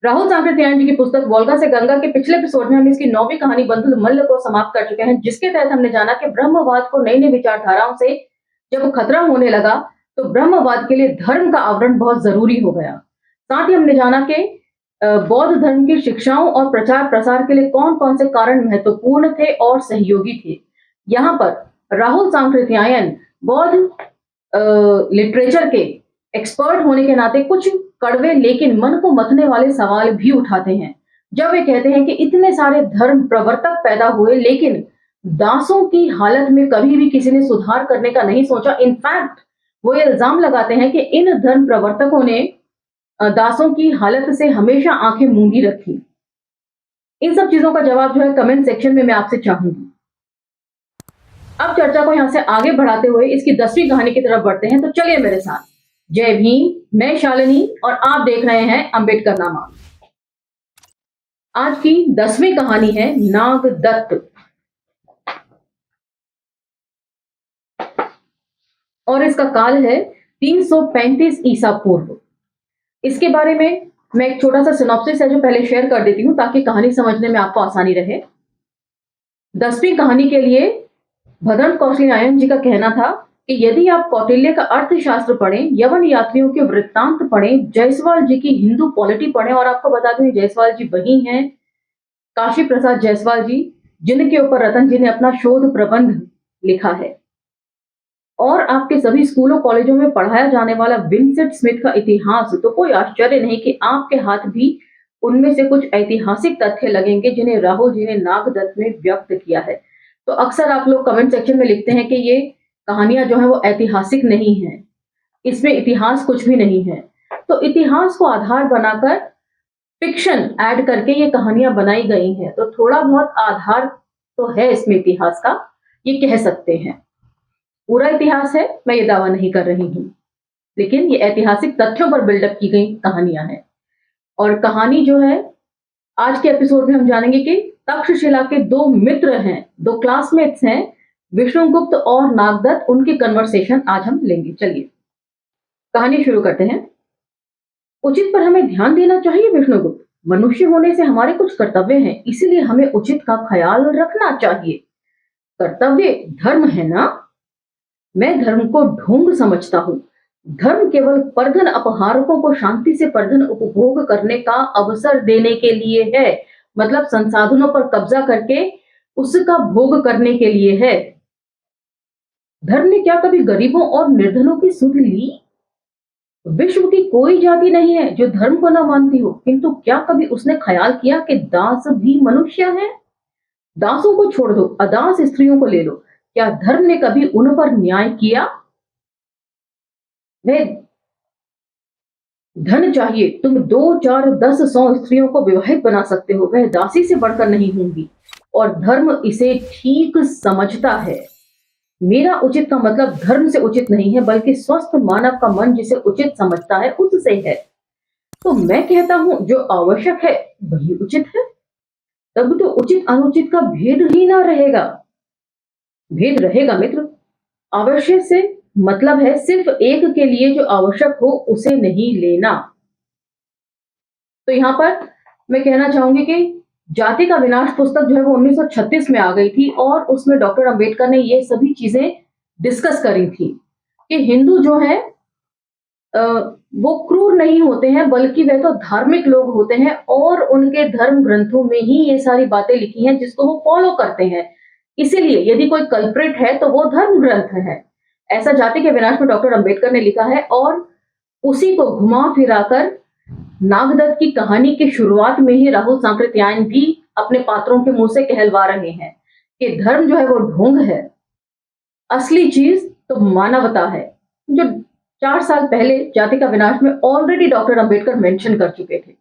राहुल सांकृत्यायन जी की पुस्तक वोल्गा से गंगा के पिछले एपिसोड में हम इसकी 9वीं कहानी बंधु मल्ल को समाप्त कर चुके हैं, जिसके तहत हमने जाना कि ब्रह्मवाद को नई नई विचारधाराओं से जब खतरा होने लगा तो ब्रह्मवाद के लिए धर्म का आवरण बहुत जरूरी हो गया। साथ ही हमने जाना कि बौद्ध धर्म की शिक्षाओं और प्रचार प्रसार के लिए कौन कौन से कारण महत्वपूर्ण थे और सहयोगी थे। यहाँ पर राहुल सांकृत्यायन बौद्ध लिटरेचर के एक्सपर्ट होने के नाते कुछ कड़वे लेकिन मन को मथने वाले सवाल भी उठाते हैं, जब वे कहते हैं कि इतने सारे धर्म प्रवर्तक पैदा हुए लेकिन दासों की हालत में कभी भी किसी ने सुधार करने का नहीं सोचा। इनफैक्ट वो ये इल्जाम लगाते हैं कि इन धर्म प्रवर्तकों ने दासों की हालत से हमेशा आंखें मूंदी रखी। इन सब चीजों का जवाब जो है कमेंट सेक्शन में मैं आपसे चाहूंगी। अब चर्चा को यहां से आगे बढ़ाते हुए इसकी 10वीं कहानी की तरफ बढ़ते हैं, तो चलिए मेरे साथ। जय भीम, मैं शालिनी और आप देख रहे हैं अम्बेडकरनामा। आज की 10वीं कहानी है नागदत्त और इसका काल है 335 ईसा पूर्व। इसके बारे में मैं एक छोटा सा सिनॉप्सिस है जो पहले शेयर कर देती हूं ताकि कहानी समझने में आपको आसानी रहे। 10वीं कहानी के लिए भद्रन कौशल्यायन जी का कहना था कि यदि आप कौटिल्य का अर्थशास्त्र पढ़ें, यवन यात्रियों के वृत्तांत पढ़ें, जायसवाल जी की हिंदू पॉलिटी पढ़ें, और आपको बता दूं जायसवाल जी वही हैं काशी प्रसाद जायसवाल जी जिनके ऊपर रतन जी ने अपना शोध प्रबंध लिखा है, और आपके सभी स्कूलों कॉलेजों में पढ़ाया जाने वाला विंसेंट स्मिथ का इतिहास, तो कोई आश्चर्य नहीं कि आपके हाथ भी उनमें से कुछ ऐतिहासिक तथ्य लगेंगे जिन्हें राहुल जी ने नागदत्त में व्यक्त किया है। तो अक्सर आप लोग कमेंट सेक्शन में लिखते हैं कि ये कहानियां जो है वो ऐतिहासिक नहीं है, इसमें इतिहास कुछ भी नहीं है। तो इतिहास को आधार बनाकर फिक्शन ऐड करके ये कहानियां बनाई गई हैं, तो थोड़ा बहुत आधार तो है इसमें इतिहास का, ये कह सकते हैं। पूरा इतिहास है मैं ये दावा नहीं कर रही हूं, लेकिन ये ऐतिहासिक तथ्यों पर बिल्डअप की गई कहानियां हैं। और कहानी जो है आज के एपिसोड में हम जानेंगे कि तक्षशिला के दो मित्र हैं, दो क्लासमेट्स हैं, विष्णुगुप्त और नागदत्त, उनकी कन्वर्सेशन आज हम लेंगे। चलिए कहानी शुरू करते हैं। उचित पर हमें ध्यान देना चाहिए विष्णुगुप्त। मनुष्य होने से हमारे कुछ कर्तव्य हैं, इसीलिए हमें उचित का ख्याल रखना चाहिए। कर्तव्य धर्म है ना? मैं धर्म को ढोंग समझता हूं। धर्म केवल परधन अपहारकों को शांति से परधन उपभोग करने का अवसर देने के लिए है, मतलब संसाधनों पर कब्जा करके उसका भोग करने के लिए है। धर्म ने क्या कभी गरीबों और निर्धनों की सुध ली? विश्व की कोई जाति नहीं है जो धर्म को न मानती हो, किंतु क्या कभी उसने ख्याल किया कि दास भी मनुष्य हैं? दासों को छोड़ दो, अदास स्त्रियों को ले लो। क्या धर्म ने कभी उन पर न्याय किया? वह धन चाहिए, तुम 2, 4, 10, 100 स्त्रियों को विवाहित बना सकते हो, वह दासी से बढ़कर नहीं होंगी, और धर्म इसे ठीक समझता है। मेरा उचित का मतलब धर्म से उचित नहीं है, बल्कि स्वस्थ मानव का मन जिसे उचित समझता है उससे है। तो मैं कहता हूं जो आवश्यक है वही उचित है, तब तो उचित अनुचित का भेद ही ना रहेगा। भेद रहेगा मित्र। आवश्यक से मतलब है सिर्फ एक के लिए जो आवश्यक हो उसे नहीं लेना। तो यहां पर मैं कहना चाहूंगी कि जाति का विनाश पुस्तक जो है वो 1936 में आ गई थी, और उसमें डॉक्टर अंबेडकर ने ये सभी चीजें डिस्कस करी थी कि हिंदू जो है वो क्रूर नहीं होते हैं, बल्कि वे तो धार्मिक लोग होते हैं, और उनके धर्म ग्रंथों में ही ये सारी बातें लिखी हैं जिसको वो फॉलो करते हैं। इसीलिए यदि कोई कल्प्रिट है तो वो धर्म ग्रंथ है। ऐसा जाति के विनाश में डॉक्टर अंबेडकर ने लिखा है, और उसी को घुमा फिराकर नागदत्त की कहानी की शुरुआत में ही राहुल सांकृत्यायन भी अपने पात्रों के मुंह से कहलवा रहे हैं कि धर्म जो है वो ढोंग है, असली चीज तो मानवता है, जो 4 साल पहले जाति का विनाश में ऑलरेडी डॉक्टर अंबेडकर मेंशन कर चुके थे।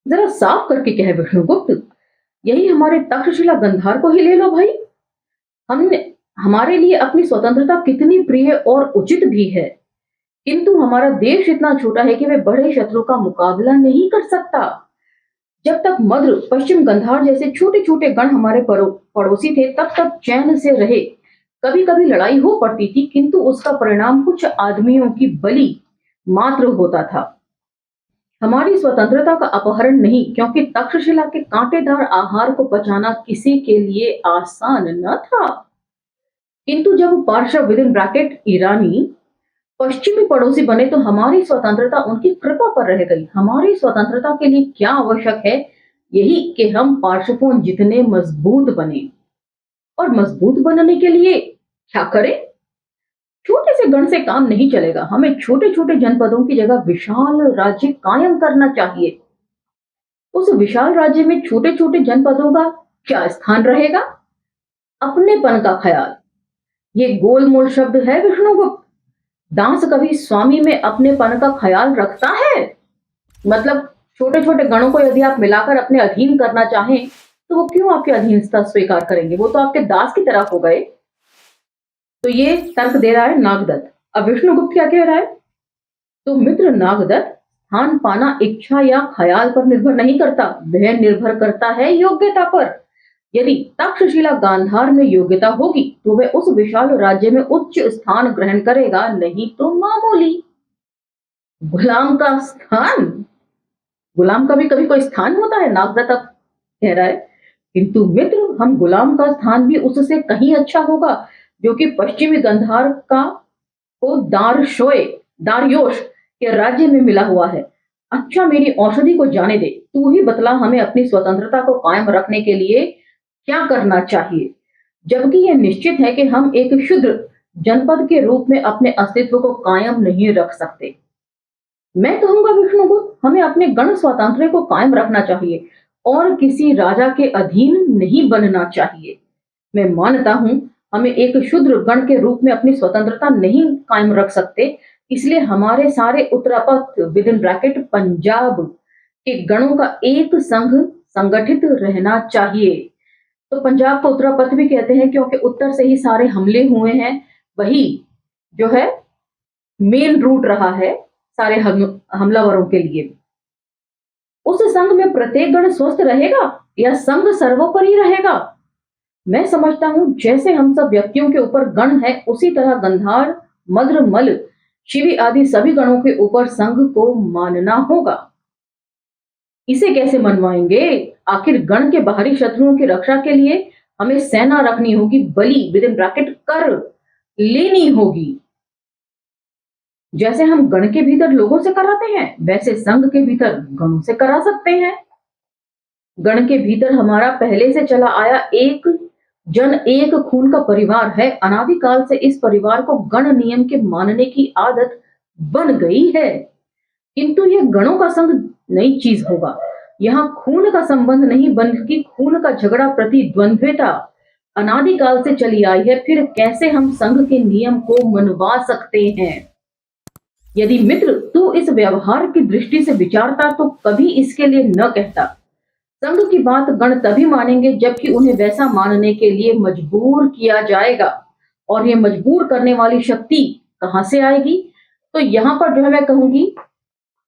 जरा साफ करके कहे विष्णुगुप्त, यही हमारे तक्षशिला गंधार को ही ले लो भाई। हमने हमारे लिए अपनी स्वतंत्रता कितनी प्रिय और उचित भी है, किंतु हमारा देश इतना छोटा है कि वे बड़े शत्रु का मुकाबला नहीं कर सकता। जब तक मध्य पश्चिम गंधार जैसे छोटे छोटे गण हमारे पड़ोसी थे तब तक चैन से रहे। कभी कभी लड़ाई हो पड़ती थी, किंतु उसका परिणाम कुछ आदमियों की बलि मात्र होता था। हमारी स्वतंत्रता का अपहरण नहीं, क्योंकि तक्षशिला के कांटेदार आहार को पचाना किसी के लिए आसान न था। किंतु जब पार्श्व विद इन ब्रैकेट ईरानी पश्चिमी पड़ोसी बने तो हमारी स्वतंत्रता उनकी कृपा पर रह गई। हमारी स्वतंत्रता के लिए क्या आवश्यक है? यही कि हम पार्श्वों जितने मजबूत बने। और मजबूत बनने के लिए क्या करें? छोटे से गण से काम नहीं चलेगा। हमें छोटे छोटे जनपदों की जगह विशाल राज्य कायम करना चाहिए। उस विशाल राज्य में छोटे छोटे जनपदों का क्या स्थान रहेगा? अपनेपन का ख्याल, ये गोलमोल शब्द है विष्णुगुप्त। दास कभी स्वामी में अपनेपन का ख्याल रखता है? मतलब छोटे छोटे गणों को यदि आप मिलाकर अपने अधीन करना चाहें तो वो क्यों आपकी अधीनता स्वीकार करेंगे? वो तो आपके दास की तरह हो गए। तो ये तर्क दे रहा है नागदत्त। अब विष्णुगुप्त क्या कह रहा है? तो मित्र नागदत्त, स्थान पाना इच्छा या ख्याल पर निर्भर नहीं करता, वह निर्भर करता है योग्यता पर। यदि तक्षशिला गांधार में योग्यता होगी तो वह उस विशाल राज्य में उच्च स्थान ग्रहण करेगा, नहीं तो मामूली। गुलाम का स्थान? गुलाम का भी कभी कोई स्थान होता है? नागदत्त अब कह रहा है। किंतु मित्र, हम गुलाम का स्थान भी उससे कहीं अच्छा होगा जो कि पश्चिमी गंधार का को दारयोश के राज्य में मिला हुआ है। अच्छा, मेरी औषधि को जाने दे। तू ही बतला हमें अपनी स्वतंत्रता को कायम रखने के लिए क्या करना चाहिए, जबकि यह निश्चित है कि हम एक क्षुद्र जनपद के रूप में अपने अस्तित्व को कायम नहीं रख सकते। मैं कहूंगा विष्णुगुप्त, हमें अपने गण स्वातंत्र्य को कायम रखना चाहिए और किसी राजा के अधीन नहीं बनना चाहिए। मैं मानता हूं हमें एक क्षुद्र गण के रूप में अपनी स्वतंत्रता नहीं कायम रख सकते, इसलिए हमारे सारे Uttarapath with in bracket Punjab के गणों का एक संघ संगठित रहना चाहिए। तो पंजाब को उत्तरापथ भी कहते हैं क्योंकि उत्तर से ही सारे हमले हुए हैं। वही जो है मेन रूट रहा है सारे हमलावरों के लिए। उस संघ में प्रत्येक गण स्वस्थ रहेगा या संघ सर्वोपरि रहेगा? मैं समझता हूं जैसे हम सब व्यक्तियों के ऊपर गण है, उसी तरह गंधार, मद्र, मल, शिवी आदि सभी गणों के ऊपर संघ को मानना होगा। इसे कैसे मनवाएंगे? आखिर गण के बाहरी शत्रुओं की रक्षा के लिए हमें सेना रखनी होगी, बलि विद इन ब्रैकेट कर लेनी होगी। जैसे हम गण के भीतर लोगों से कराते हैं, वैसे संघ के भीतर गणों से करा सकते हैं। गण के भीतर हमारा पहले से चला आया एक जन एक खून का परिवार है। अनादिकाल से इस परिवार को गण नियम के मानने की आदत बन गई है। किंतु यह गणों का संघ नई चीज होगा। यहाँ खून का संबंध नहीं बल्कि खून का झगड़ा, प्रतिद्वंद्विता अनादिकाल से चली आई है। फिर कैसे हम संघ के नियम को मनवा सकते हैं? यदि मित्र तू इस व्यवहार की दृष्टि से विचारता तो कभी इसके लिए न कहता। संघ की बात गण तभी मानेंगे जबकि उन्हें वैसा मानने के लिए मजबूर किया जाएगा। और ये मजबूर करने वाली शक्ति कहां से आएगी? तो यहां पर जो है मैं कहूंगी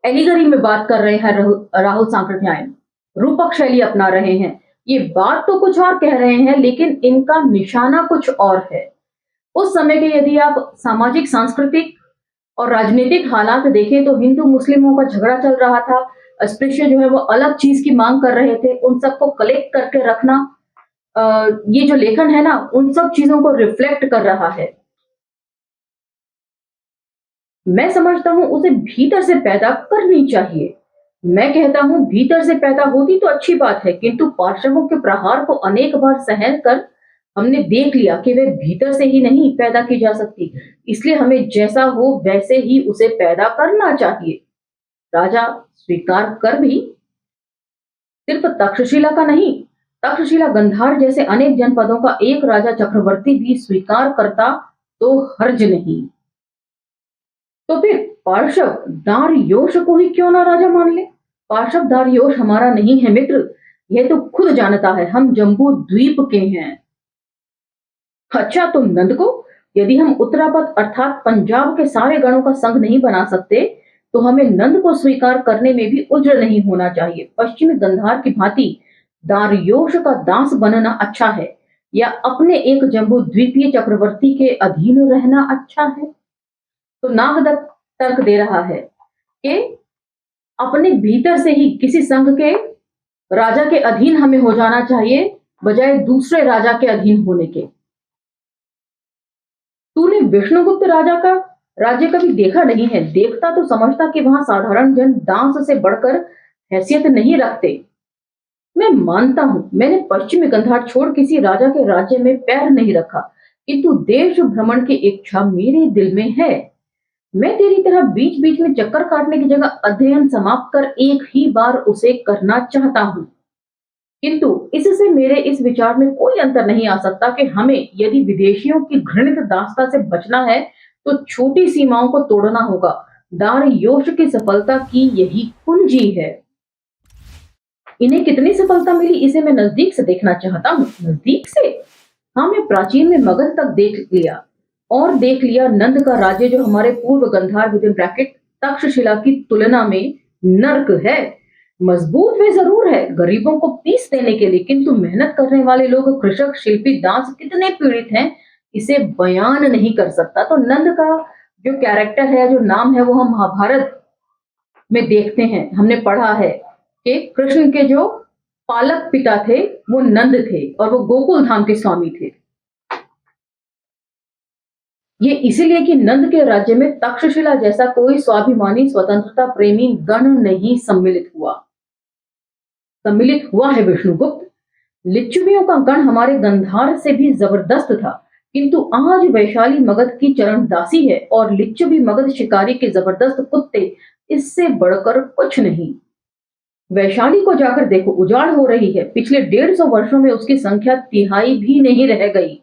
एलिगरी में बात कर रहे हैं राहुल सांकृत्यायन, रूपक शैली अपना रहे हैं। ये बात तो कुछ और कह रहे हैं लेकिन इनका निशाना कुछ और है। उस समय के यदि आप सामाजिक, सांस्कृतिक और राजनीतिक हालात देखें तो हिंदू मुस्लिमों का झगड़ा चल रहा था। अस्पृश्य जो है वो अलग चीज की मांग कर रहे थे। उन सबको कलेक्ट करके रखना, ये जो लेखन है ना, उन सब चीजों को रिफ्लेक्ट कर रहा है। मैं समझता हूं उसे भीतर से पैदा करनी चाहिए। मैं कहता हूं भीतर से पैदा होती तो अच्छी बात है, किंतु पार्श्वों के प्रहार को अनेक बार सहन कर हमने देख लिया कि वे भीतर से ही नहीं पैदा की जा सकती। इसलिए हमें जैसा हो वैसे ही उसे पैदा करना चाहिए। राजा स्वीकार कर भी सिर्फ तक्षशिला का नहीं, तक्षशिला, गंधार जैसे अनेक जनपदों का एक राजा चक्रवर्ती भी स्वीकार करता तो हर्ज नहीं। तो फिर पार्श्व दार्योश को ही क्यों ना राजा मान ले? पार्श्व दार्योश हमारा नहीं है मित्र, यह तो खुद जानता है। हम जम्बू द्वीप के हैं। अच्छा, तो नंद को? यदि हम उत्तरापथ अर्थात पंजाब के सारे गणों का संघ नहीं बना सकते तो हमें नंद को स्वीकार करने में भी उज्र नहीं होना चाहिए। पश्चिमी गंधार की भांति दार्योश का दास बनना अच्छा है या अपने एक जम्बू द्वीपीय चक्रवर्ती के अधीन रहना अच्छा है? तो नागदत्त तर्क दे रहा है कि अपने भीतर से ही किसी संघ के राजा के अधीन हमें हो जाना चाहिए, बजाय दूसरे राजा के अधीन होने के। तूने विष्णुगुप्त राजा का राज्य कभी देखा नहीं है, देखता तो समझता कि वहां साधारण जन दांस से बढ़कर हैसियत नहीं रखते। मैं मानता हूं, मैंने पश्चिमी गंधार छोड़ किसी राजा के राज्य में पैर नहीं रखा, किंतु देश भ्रमण की इच्छा मेरे दिल में है। मैं तेरी तरह बीच बीच में चक्कर काटने की जगह अध्ययन समाप्त कर एक ही बार उसे करना चाहता हूं। किंतु इससे मेरे इस विचार में कोई अंतर नहीं आ सकता कि हमें यदि विदेशियों की घृणित दास्ता से बचना है तो छोटी सीमाओं को तोड़ना होगा। दारयोश की सफलता की यही कुंजी है। इन्हें कितनी सफलता मिली, इसे मैं नजदीक से देखना चाहता हूँ। नजदीक से? हाँ, मैं प्राचीन में मगध तक देख लिया, और देख लिया नंद का राज्य, जो हमारे पूर्व Gandhar with in bracket Takshashila की तुलना में नर्क है। मजबूत वे जरूर है गरीबों को पीस देने के लिए, किंतु मेहनत करने वाले लोग, कृषक, शिल्पी, दास कितने पीड़ित हैं, इसे बयान नहीं कर सकता। तो नंद का जो कैरेक्टर है, जो नाम है, वो हम महाभारत में देखते हैं, हमने पढ़ा है कि कृष्ण के जो पालक पिता थे वो नंद थे, और वो गोकुल धाम के स्वामी थे। ये इसीलिए कि नंद के राज्य में तक्षशिला जैसा कोई स्वाभिमानी स्वतंत्रता प्रेमी गण नहीं सम्मिलित हुआ है विष्णुगुप्त। लिच्छवियों का गण हमारे गंधार से भी जबरदस्त था, किंतु आज वैशाली मगध की चरणदासी है, और लिच्छवी मगध शिकारी के जबरदस्त कुत्ते, इससे बढ़कर कुछ नहीं। वैशाली को जाकर देखो, उजाड़ हो रही है। पिछले 150 वर्षों में उसकी संख्या तिहाई भी नहीं रह गई।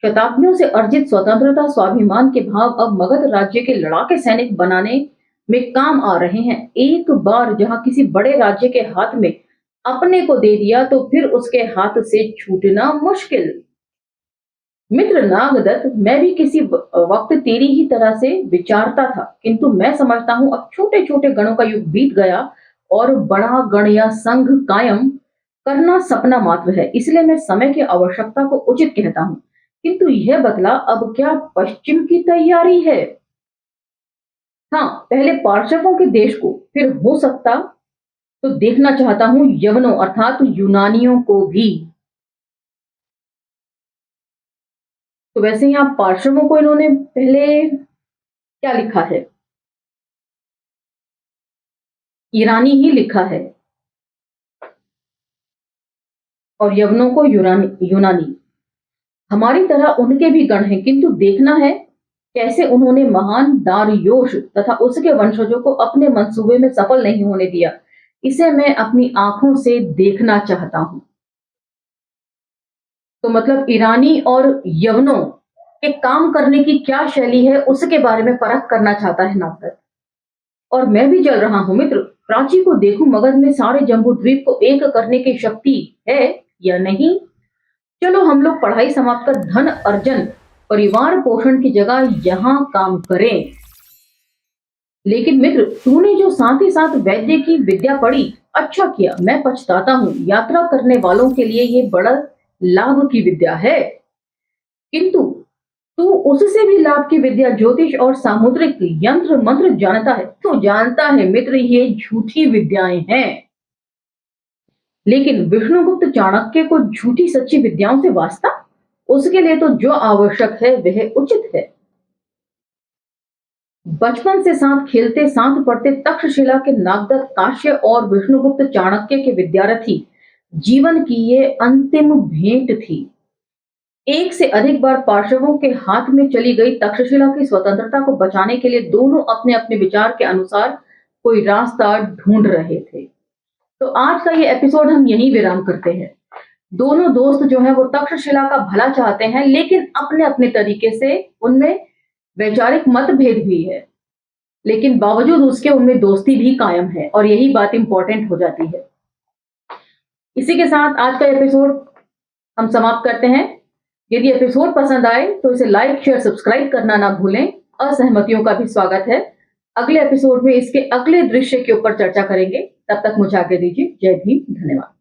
शताब्दियों से अर्जित स्वतंत्रता, स्वाभिमान के भाव अब मगध राज्य के लड़ाके सैनिक बनाने में काम आ रहे हैं। एक बार जहां किसी बड़े राज्य के हाथ में अपने को दे दिया, तो फिर उसके हाथ से छूटना मुश्किल। मित्र नागदत्त, मैं भी किसी वक्त तेरी ही तरह से विचारता था, किंतु मैं समझता हूं अब छोटे छोटे गणों का युग बीत गया, और बड़ा गण या संघ कायम करना सपना मात्र है। इसलिए मैं समय की आवश्यकता को उचित कहता हूं। किंतु यह बतला, अब क्या पश्चिम की तैयारी है? हाँ, पहले पार्श्वों के देश को, फिर हो सकता तो देखना चाहता हूं यवनों अर्थात यूनानियों को भी। तो वैसे यहाँ पार्श्वों को इन्होंने पहले क्या लिखा है? ईरानी ही लिखा है, और यवनों को यूनानी। हमारी तरह उनके भी गण हैं, किंतु देखना है कैसे उन्होंने महान दारयोश तथा उसके वंशजों को अपने मंसूबे में सफल नहीं होने दिया। इसे मैं अपनी आंखों से देखना चाहता हूं। तो मतलब ईरानी और यवनों के काम करने की क्या शैली है, उसके बारे में परख करना चाहता है नागदत्त। और मैं भी चल रहा हूं मित्र, प्राची को देखूं मगध में सारे जम्बू द्वीप को एक करने की शक्ति है या नहीं। चलो हम लोग पढ़ाई समाप्त कर धन अर्जन, परिवार पोषण की जगह यहां काम करें। लेकिन मित्र, तूने जो साथ ही साथ वैद्य की विद्या पढ़ी, अच्छा किया। मैं पछताता हूं, यात्रा करने वालों के लिए ये बड़ा लाभ की विद्या है, किंतु तू उससे भी लाभ की विद्या ज्योतिष और सामुद्रिक यंत्र मंत्र जानता है। तो जानता है मित्र, ये झूठी विद्याएं हैं। लेकिन विष्णुगुप्त चाणक्य को झूठी सच्ची विद्याओं से वास्ता? उसके लिए तो जो आवश्यक है वह उचित है। बचपन से साथ खेलते, साथ पढ़ते तक्षशिला के नागदत्त, काश्य और विष्णुगुप्त चाणक्य के विद्यार्थी जीवन की ये अंतिम भेंट थी। एक से अधिक बार पार्श्वों के हाथ में चली गई तक्षशिला की स्वतंत्रता को बचाने के लिए दोनों अपने अपने विचार के अनुसार कोई रास्ता ढूंढ रहे थे। तो आज का ये एपिसोड हम यहीं विराम करते हैं। दोनों दोस्त जो है वो तक्षशिला का भला चाहते हैं, लेकिन अपने अपने तरीके से। उनमें वैचारिक मतभेद भी है, लेकिन बावजूद उसके उनमें दोस्ती भी कायम है, और यही बात इंपॉर्टेंट हो जाती है। इसी के साथ आज का एपिसोड हम समाप्त करते हैं। यदि एपिसोड पसंद आए तो इसे लाइक, शेयर, सब्सक्राइब करना ना भूलें। असहमतियों का भी स्वागत है। अगले एपिसोड में इसके अगले दृश्य के ऊपर चर्चा करेंगे। तब तक मुझे आज्ञा दीजिए। जय भीम, धन्यवाद।